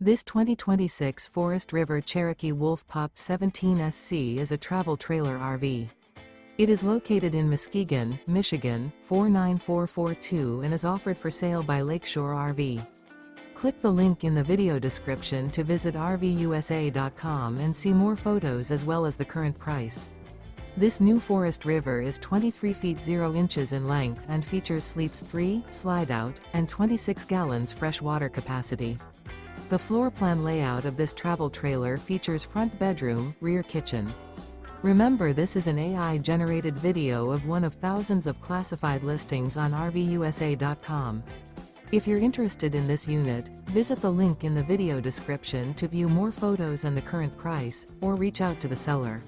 This 2026 Forest River Cherokee Wolf Pup 17SC is a travel trailer RV. It is located in Muskegon, Michigan, 49442 and is offered for sale by Lakeshore RV. Click the link in the video description to visit RVUSA.com and see more photos as well as the current price. This new Forest River is 23 feet 0 inches in length and features sleeps 3, Slideout, and 26 gallons fresh water capacity. The floor plan layout of this travel trailer features front bedroom, rear kitchen. Remember, this is an AI-generated video of one of thousands of classified listings on RVUSA.com. If you're interested in this unit, visit the link in the video description to view more photos and the current price, or reach out to the seller.